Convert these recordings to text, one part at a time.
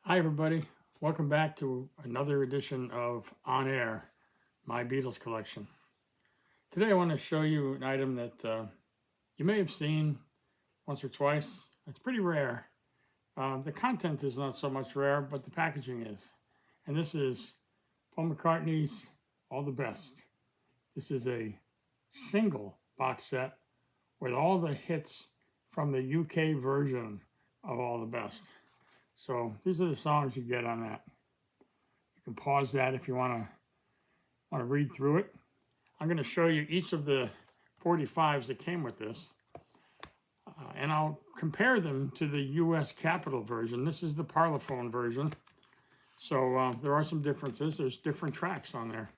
Hi, everybody. Welcome back to another edition of On Air, my Beatles collection. Today I want to show you an item that you may have seen once or twice. It's pretty rare. The content is not so much rare, but the packaging is. And this is Paul McCartney's All the Best. This is a single box set with all the hits from the UK version of All the Best. So these are the songs you get on that. You can pause that if you want to read through it. I'm going to show you each of the 45s that came with this. And I'll compare them to the US Capitol version. This is the Parlophone version. So there are some differences. There's different tracks on there.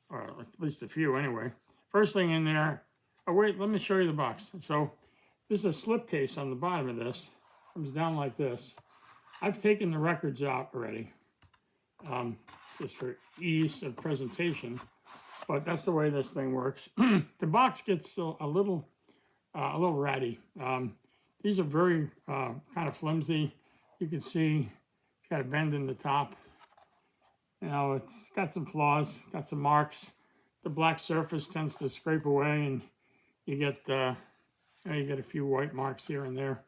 Or at least a few anyway. First thing in there, oh wait, let me show you the box. So this is a slipcase on the bottom of this. It comes down like this. I've taken the records out already, just for ease of presentation, but that's the way this thing works. The box gets a little ratty. These are very kind of flimsy. You can see it's got a bend in the top. You know, it's got some flaws, got some marks. The black surface tends to scrape away, and you get a few white marks here and there.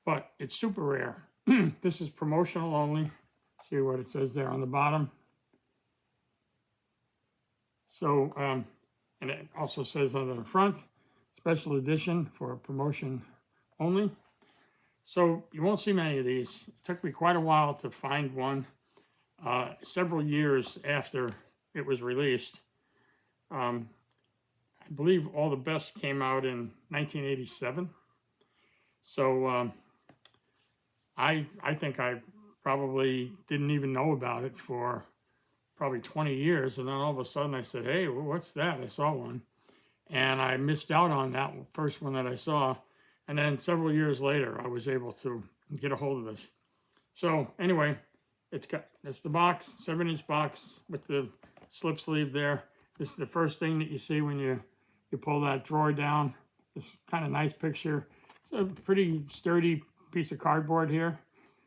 But it's super rare. This is promotional only. See what it says there on the bottom. So, and it also says on the front, special edition for promotion only. So you won't see many of these. It took me quite a while to find one. Several years after it was released. I believe All the Best came out in 1987. So, I think I probably didn't even know about it for probably 20 years. And then all of a sudden I said, hey, what's that? I saw one. And I missed out on that first one that I saw. And then several years later, I was able to get a hold of this. So anyway, it's the box, 7-inch box with the slip sleeve there. This is the first thing that you see when you pull that drawer down. This kind of nice picture. It's a pretty sturdy piece of cardboard here.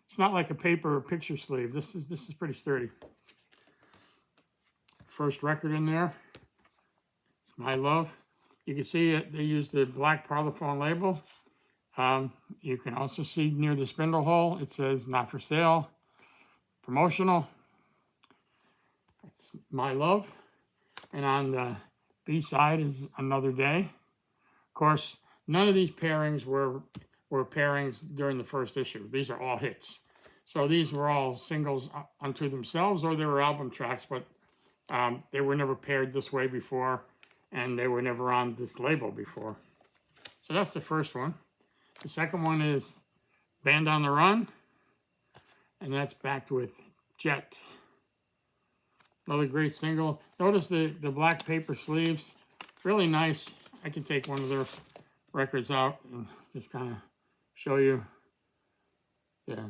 It's not like a paper or picture sleeve. This is pretty sturdy. First record in there. It's My Love. You can see it, they used the black Parlophone label. You can also see near the spindle hole, it says not for sale, promotional. It's My Love. And on the B side is Another Day. Of course, none of these pairings were pairings during the first issue. These are all hits. So these were all singles unto themselves, or they were album tracks, but they were never paired this way before, and they were never on this label before. So that's the first one. The second one is Band on the Run, and that's backed with Jet. Another great single. Notice the black paper sleeves, really nice. I can take one of their records out and just kind of show you. Yeah,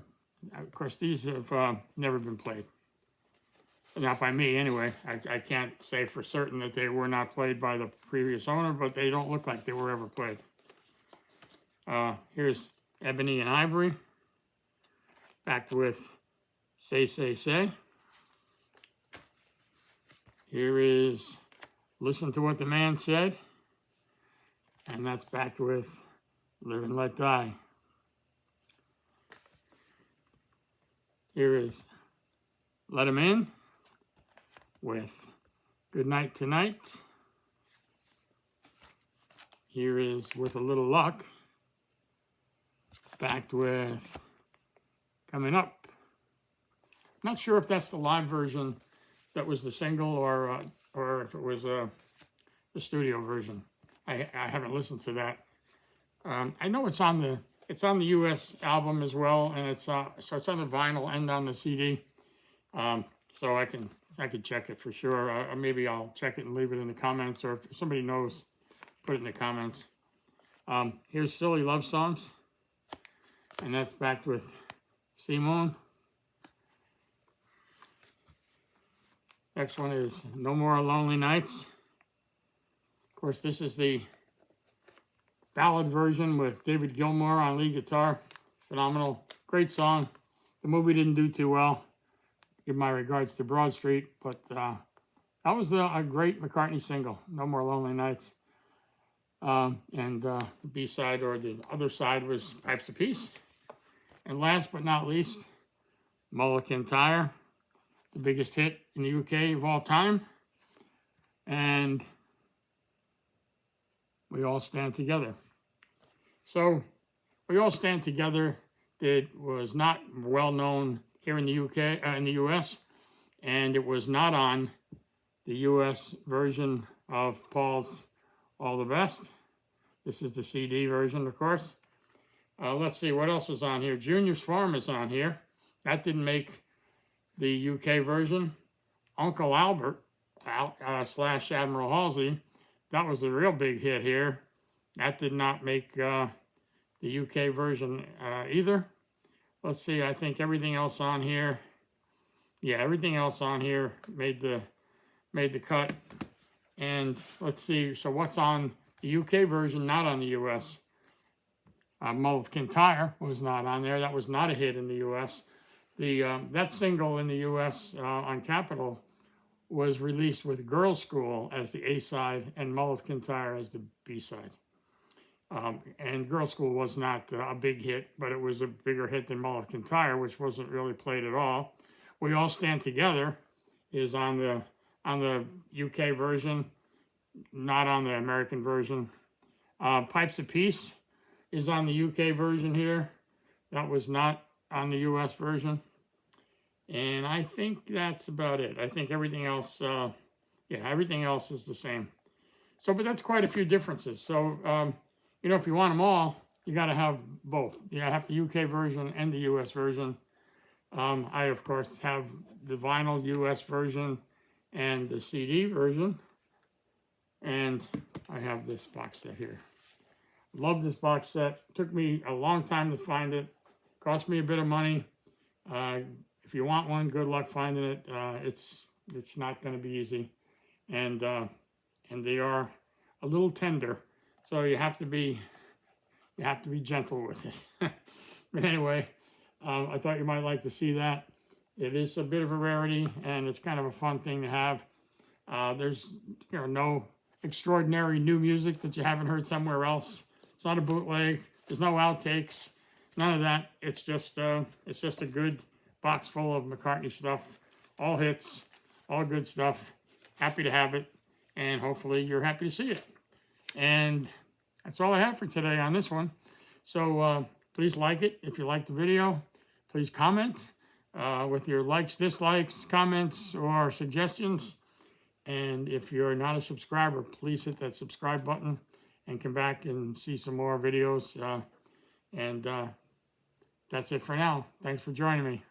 of course, these have never been played. Not by me, anyway. I can't say for certain that they were not played by the previous owner, but they don't look like they were ever played. Here's Ebony and Ivory, backed with Say, Say, Say. Here is Listen to What the Man Said, and that's backed with Live and Let Die. Here is Let 'Em In with Good Night Tonight. Here is With a Little Luck, backed with Coming Up. Not sure if that's the live version that was the single or if it was the studio version. I haven't listened to that. I know it's on the U.S. album as well, and it's on the vinyl and on the CD. So I can check it for sure. Or maybe I'll check it and leave it in the comments, or if somebody knows, put it in the comments. Here's Silly Love Songs, and that's backed with Simone. Next one is No More Lonely Nights. Of course, this is the ballad version with David Gilmour on lead guitar. Phenomenal, great song. The The movie didn't do too well. Give my regards to Broad Street, but that was a great McCartney single, No More Lonely Nights. And the B-side, or the other side, was Pipes of Peace. And last but not least, Mull of Kintyre, the biggest hit in the UK of all time. And We All Stand Together. So, We All Stand Together, it was not well known here in the UK, in the US, and it was not on the US version of Paul's All the Best. This is the CD version, of course. Let's see, what else is on here? Junior's Farm is on here. That didn't make the UK version. Uncle Albert / Admiral Halsey, that was a real big hit here. That did not make the UK version either. Let's see, I think everything else on here, yeah, everything else on here made the cut. And let's see, so what's on the UK version, not on the US? Mull of Kintyre was not on there. That was not a hit in the US. That single in the US on Capitol was released with Girls' School as the A-side and Mull of Kintyre as the B-side. And Girls' School was not a big hit, but it was a bigger hit than Mull of Kintyre, which wasn't really played at all. We All Stand Together is on the UK version, not on the American version. Pipes of Peace is on the UK version here. That was not on the US version. And I think that's about it. I think everything else, everything else is the same. So, but that's quite a few differences. So, you know, if you want them all, you got to have both. You have the UK version and the US version. I, of course, have the vinyl US version and the CD version. And I have this box set here. Love this box set. Took me a long time to find it. Cost me a bit of money. If you want one, good luck finding it. It's not going to be easy, and they are a little tender, so you have to be gentle with it. But anyway, I thought you might like to see that. It is a bit of a rarity, and it's kind of a fun thing to have. There's no extraordinary new music that you haven't heard somewhere else. It's not a bootleg. There's no outtakes. None of that. It's just a good box full of McCartney stuff. All hits, all good stuff. Happy to have it, and hopefully you're happy to see it. And that's all I have for today on this one. So please like it if you liked the video. Please comment with your likes, dislikes, comments, or suggestions. And if you're not a subscriber, please hit that subscribe button and come back and see some more videos. That's it for now. Thanks for joining me.